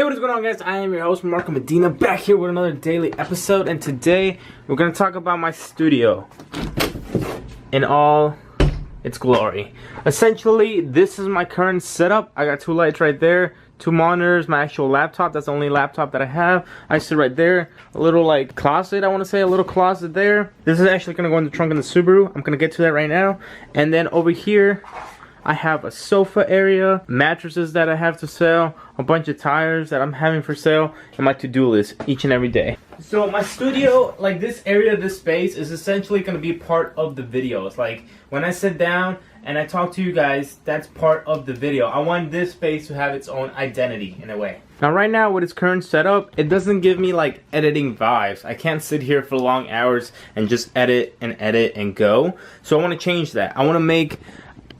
Hey, what is going on, guys? I am your host, Marco Medina, back here with another daily episode, and today we're going to talk about my studio in all its glory. Essentially, this is my current setup. I got two lights right there, two monitors, my actual laptop. That's the only laptop that I have. I sit right there, a little like closet, I want to say, a little closet there. This is actually going to go in the trunk of the Subaru. I'm going to get to that right now. And then over here, I have a sofa area, mattresses that I have to sell, a bunch of tires that I'm having for sale, and my to-do list each and every day. So my studio, like this area, this space, is essentially going to be part of the videos. Like when I sit down and I talk to you guys, that's part of the video. I want this space to have its own identity in a way. Now right now with its current setup, it doesn't give me like editing vibes. I can't sit here for long hours and just edit and go. So I want to change that. I want to make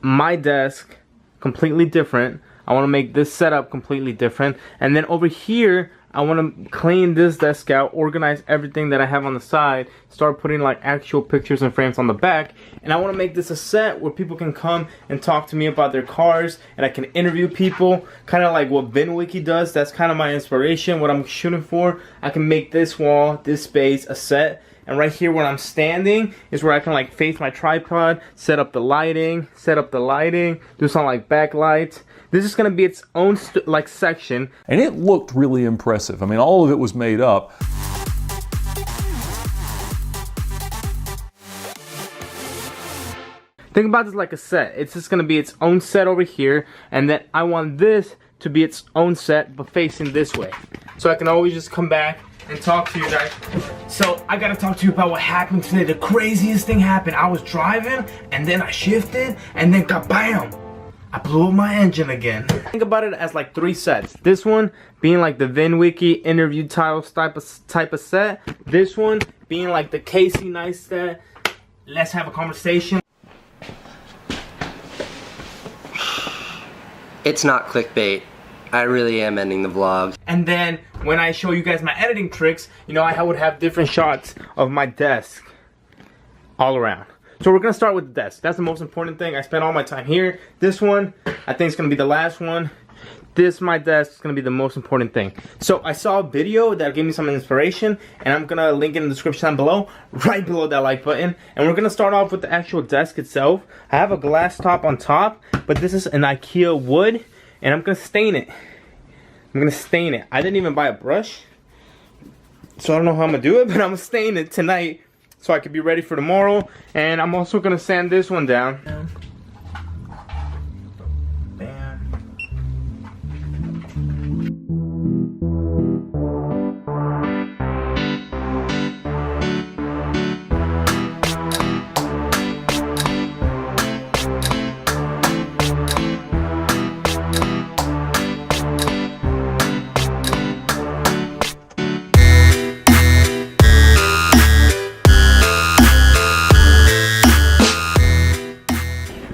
my desk completely different. I want to make this setup completely different, and then over here I want to clean this desk out, organize everything that I have on the side, start putting like actual pictures and frames on the back, and I want to make this a set where people can come and talk to me about their cars, and I can interview people, kind of like what VinWiki does. That's kind of my inspiration, what I'm shooting for. I can make this wall, this space, a set. And right here where I'm standing is where I can like face my tripod, set up the lighting, do some like backlights. This is going to be its own like section. And it looked really impressive. I mean, all of it was made up. Think about this like a set. It's just going to be its own set over here. And then I want this to be its own set, but facing this way. So I can always just come back and talk to you guys. So I gotta talk to you about what happened today. The craziest thing happened. I was driving and then I shifted and then kabam! I blew up my engine again. Think about it as like three sets. This one being like the VinWiki interview tiles type of set. This one being like the Casey nice set. Let's have a conversation. It's not clickbait. I really am ending the vlog. And then when I show you guys my editing tricks, you know, I would have different shots of my desk all around. So we're gonna start with the desk. That's the most important thing. I spent all my time here. This one, I think it's gonna be the last one. This, my desk, is gonna be the most important thing. So I saw a video that gave me some inspiration, and I'm gonna link it in the description down below, right below that like button. And we're gonna start off with the actual desk itself. I have a glass top on top, but this is an IKEA wood. And I'm gonna stain it. I didn't even buy a brush, so I don't know how I'm gonna do it, but I'm gonna stain it tonight so I can be ready for tomorrow. And I'm also gonna sand this one down. Bam.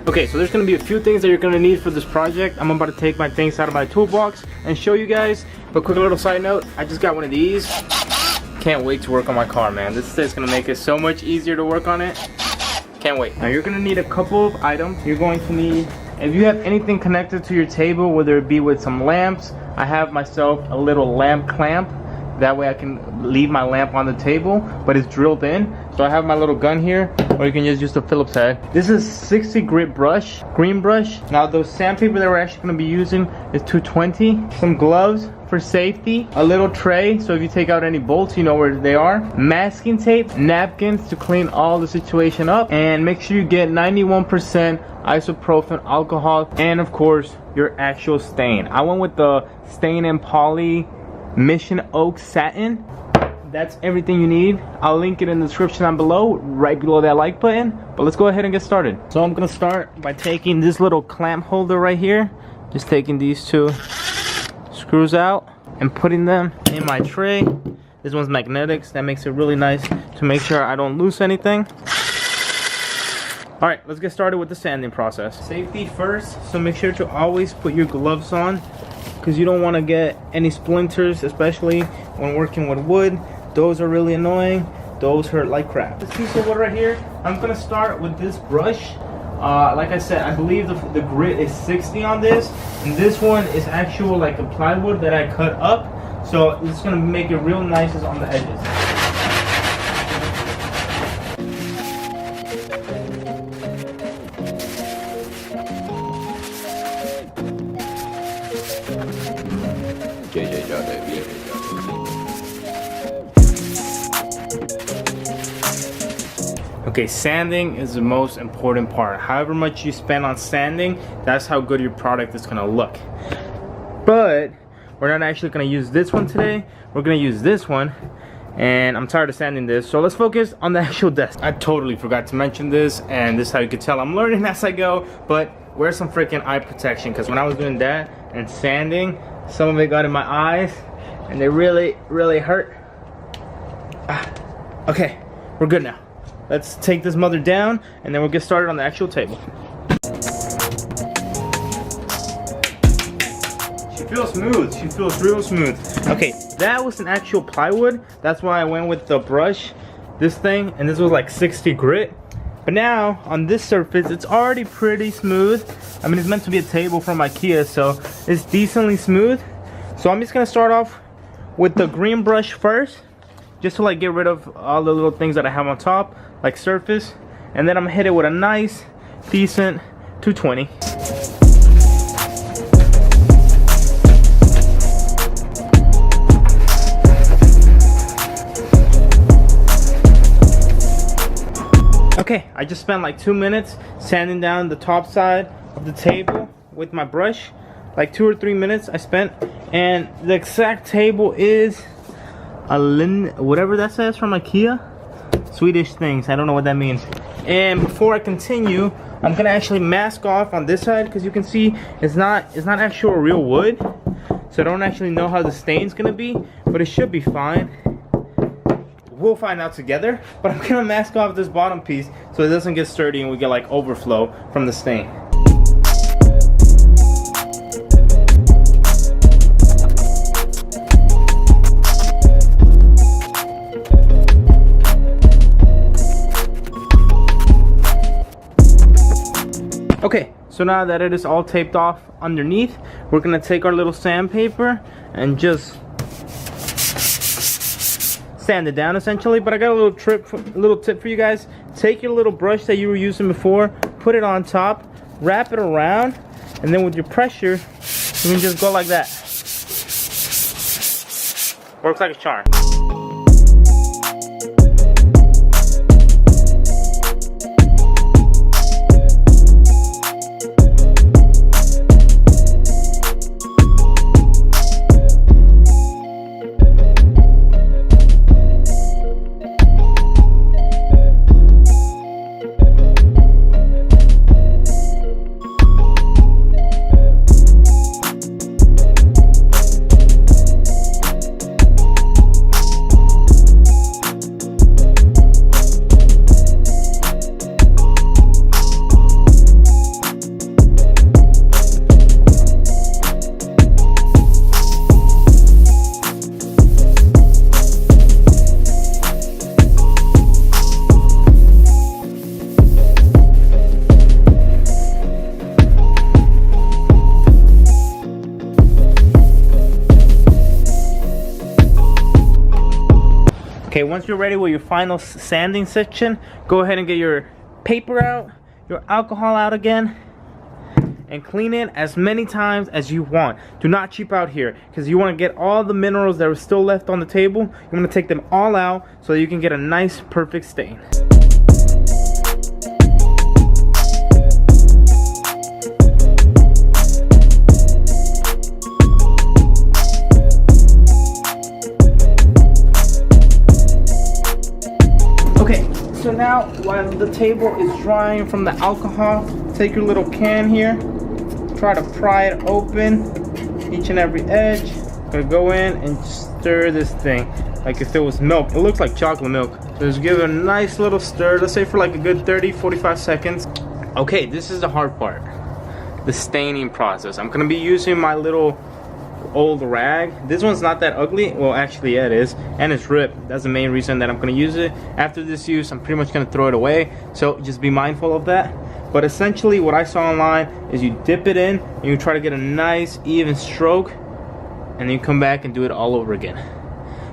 Okay, so there's gonna be a few things that you're gonna need for this project. I'm about to take my things out of my toolbox and show you guys. But quick little side note, I just got one of these. Can't wait to work on my car, man. This is gonna make it so much easier to work on it. Can't wait. Now you're gonna need a couple of items. You're going to need, if you have anything connected to your table, whether it be with some lamps, I have myself a little lamp clamp. That way I can leave my lamp on the table, but it's drilled in. So I have my little gun here, or you can just use the Phillips head. This is 60 grit brush, green brush. Now the sandpaper that we're actually gonna be using is 220. Some gloves for safety, a little tray, so if you take out any bolts, you know where they are. Masking tape, napkins to clean all the situation up, and make sure you get 91% isopropyl alcohol, and of course, your actual stain. I went with the Stain and Poly Mission Oak Satin. That's everything you need. I'll link it in the description down below, right below that like button. But let's go ahead and get started. So I'm gonna start by taking this little clamp holder right here, just taking these two screws out and putting them in my tray. This one's magnetics. That makes it really nice to make sure I don't lose anything. All right, let's get started with the sanding process. Safety first, so make sure to always put your gloves on, because you don't want to get any splinters, especially when working with wood. Those are really annoying. Those hurt like crap. This piece of wood right here, I'm gonna start with this brush. Like I said, I believe the grit is 60 on this, and this one is actual like a plywood that I cut up, so it's gonna make it real nice on the edges. Okay, sanding is the most important part. However much you spend on sanding, that's how good your product is gonna look. But we're not actually gonna use this one today. We're gonna use this one, and I'm tired of sanding this, so let's focus on the actual desk. I totally forgot to mention this, and this is how you can tell I'm learning as I go, but wear some freaking eye protection, because when I was doing that and sanding, some of it got in my eyes, and they really hurt. Okay, we're good now. Let's take this mother down, and then we'll get started on the actual table. She feels smooth. She feels real smooth. Okay, that was an actual plywood. That's why I went with the brush, this thing, and this was like 60 grit. But now, on this surface, it's already pretty smooth. I mean, it's meant to be a table from IKEA, so it's decently smooth. So I'm just gonna start off with the green brush first, just to like get rid of all the little things that I have on top, like surface, and then I'm gonna hit it with a nice, decent 220. Okay, I just spent like 2 minutes sanding down the top side of the table with my brush. Like 2 or 3 minutes I spent, and the exact table is whatever that says from IKEA. Swedish things, I don't know what that means. And before I continue, I'm gonna actually mask off on this side, because you can see it's not actual real wood, so I don't actually know how the stain's gonna be, but it should be fine. We'll find out together. But I'm gonna mask off this bottom piece so it doesn't get sturdy and we get like overflow from the stain. Okay, so now that it is all taped off underneath, we're gonna take our little sandpaper and just sand it down essentially. But I got a little tip for you guys. Take your little brush that you were using before, put it on top, wrap it around, and then with your pressure, you can just go like that. Works like a charm. Okay, once you're ready with your final sanding section, go ahead and get your paper out, your alcohol out again, and clean it as many times as you want. Do not cheap out here, because you want to get all the minerals that are still left on the table. You want to take them all out so that you can get a nice, perfect stain. So now, while the table is drying from the alcohol, take your little can here, try to pry it open, each and every edge. Gonna go in and stir this thing like if it was milk. It looks like chocolate milk. So just give it a nice little stir, let's say for like a good 30-45 seconds. Okay, this is the hard part, the staining process. I'm gonna be using my little old rag. This one's not that ugly. Well, actually, yeah, it is, and it's ripped. That's the main reason that I'm gonna use it. After this use, I'm pretty much gonna throw it away, so just be mindful of that. But essentially what I saw online is you dip it in and you try to get a nice even stroke, and then you come back and do it all over again.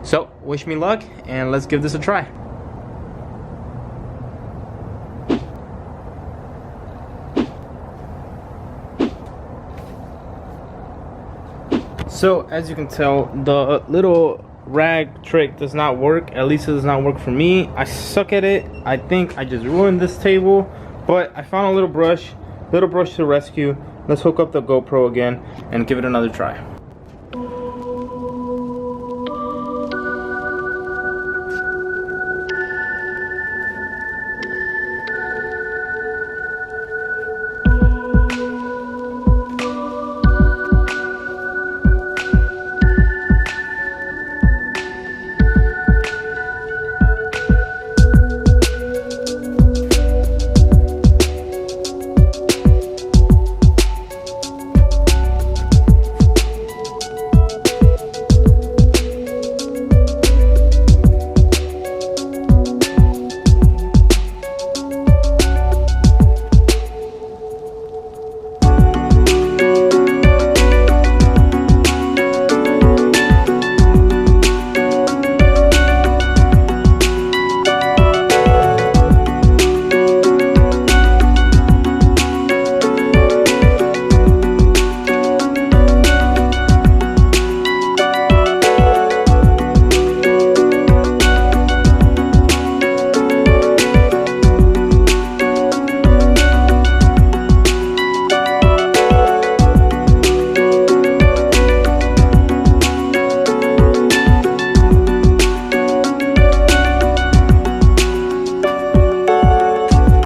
So wish me luck, and let's give this a try. So as you can tell, the little rag trick does not work. At least it does not work for me. I suck at it. I think I just ruined this table, but I found a little brush to the rescue. Let's hook up the GoPro again and give it another try.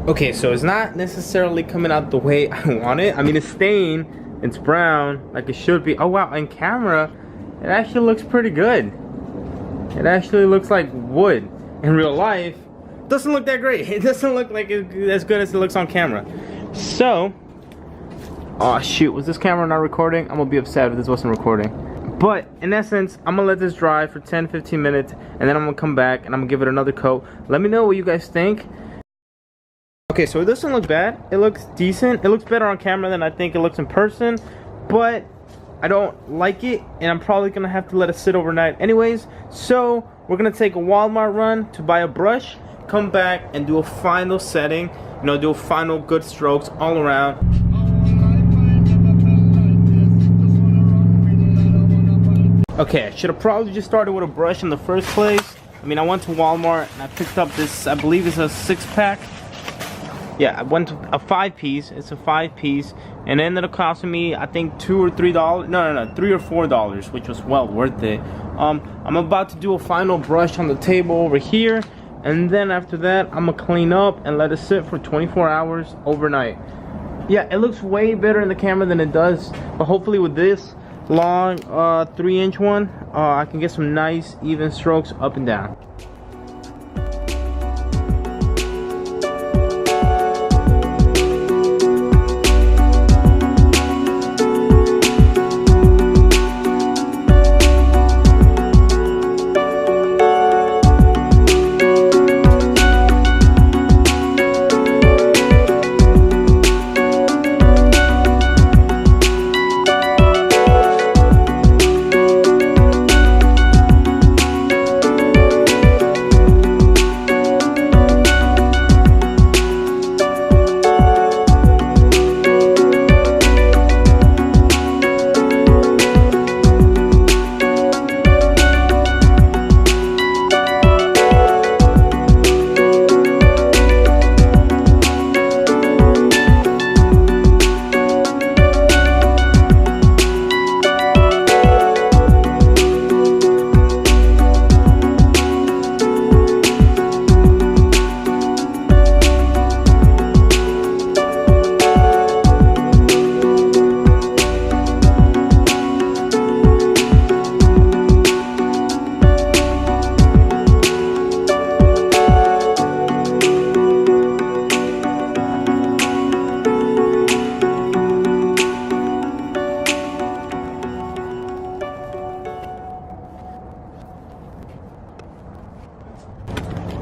Okay, so it's not necessarily coming out the way I want it. I mean, it's stained, it's brown, like it should be. Oh wow, on camera, it actually looks pretty good. It actually looks like wood. In real life, doesn't look that great. It doesn't look like it's as good as it looks on camera. So, oh shoot, was this camera not recording? I'm gonna be upset if this wasn't recording. But in essence, I'm gonna let this dry for 10-15 minutes, and then I'm gonna come back and I'm gonna give it another coat. Let me know what you guys think. Okay, so it doesn't look bad. It looks decent. It looks better on camera than I think it looks in person, but I don't like it, and I'm probably gonna have to let it sit overnight anyways. So we're gonna take a Walmart run to buy a brush, come back and do a final setting, you know, do a final good strokes all around. Okay, I should have probably just started with a brush in the first place. I mean, I went to Walmart and I picked up this, I believe it's a 6-pack. Yeah, I went to a 5-piece. It's a 5-piece, and it ended up costing me, I think, $2 or $3. No, $3 or $4, which was well worth it. I'm about to do a final brush on the table over here, and then after that, I'm gonna clean up and let it sit for 24 hours overnight. Yeah, it looks way better in the camera than it does, but hopefully with this long 3-inch one, I can get some nice even strokes up and down.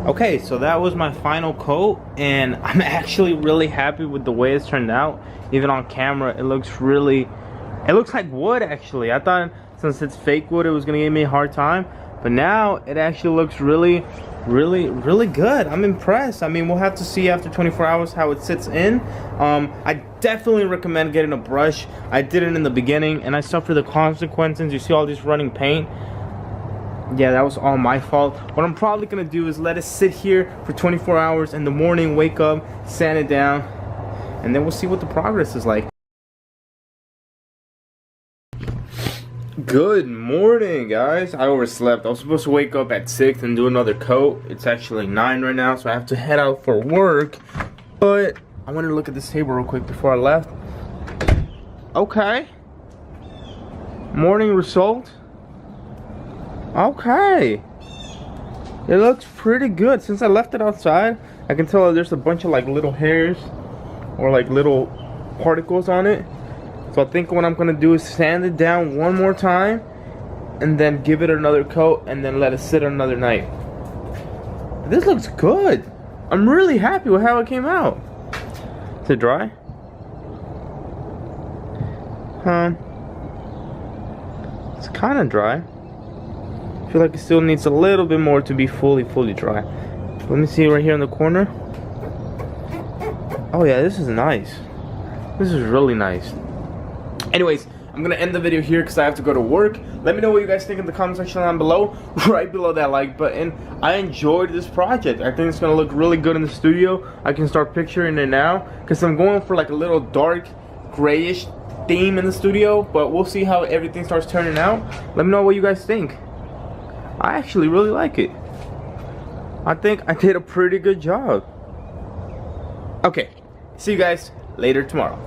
Okay, so that was my final coat, and I'm actually really happy with the way it's turned out. Even on camera, it looks like wood actually. I thought since it's fake wood, it was gonna give me a hard time, but now it actually looks really good. I'm impressed. I mean, we'll have to see after 24 hours how it sits in. I definitely recommend getting a brush. I did it in the beginning, and I suffered the consequences. You see all this running paint. Yeah, that was all my fault. What I'm probably gonna do is let it sit here for 24 hours. In the morning, wake up, sand it down, and then we'll see what the progress is like. Good morning, guys. I overslept. I was supposed to wake up at 6 and do another coat. It's actually 9 right now, so I have to head out for work. But I wanted to look at this table real quick before I left. Okay. Morning result. Okay, it looks pretty good. Since I left it outside, I can tell there's a bunch of like little hairs or like little particles on it. So I think what I'm gonna do is sand it down one more time and then give it another coat and then let it sit another night. This looks good. I'm really happy with how it came out. Is it dry? It's kind of dry. I feel like it still needs a little bit more to be fully dry. Let me see right here in the corner. Oh yeah, this is nice. This is really nice. Anyways, I'm gonna end the video here because I have to go to work. Let me know what you guys think in the comment section down below. Right below that like button. I enjoyed this project. I think it's gonna look really good in the studio. I can start picturing it now because I'm going for like a little dark grayish theme in the studio, but we'll see how everything starts turning out. Let me know what you guys think. I actually really like it. I think I did a pretty good job. Okay, see you guys later tomorrow.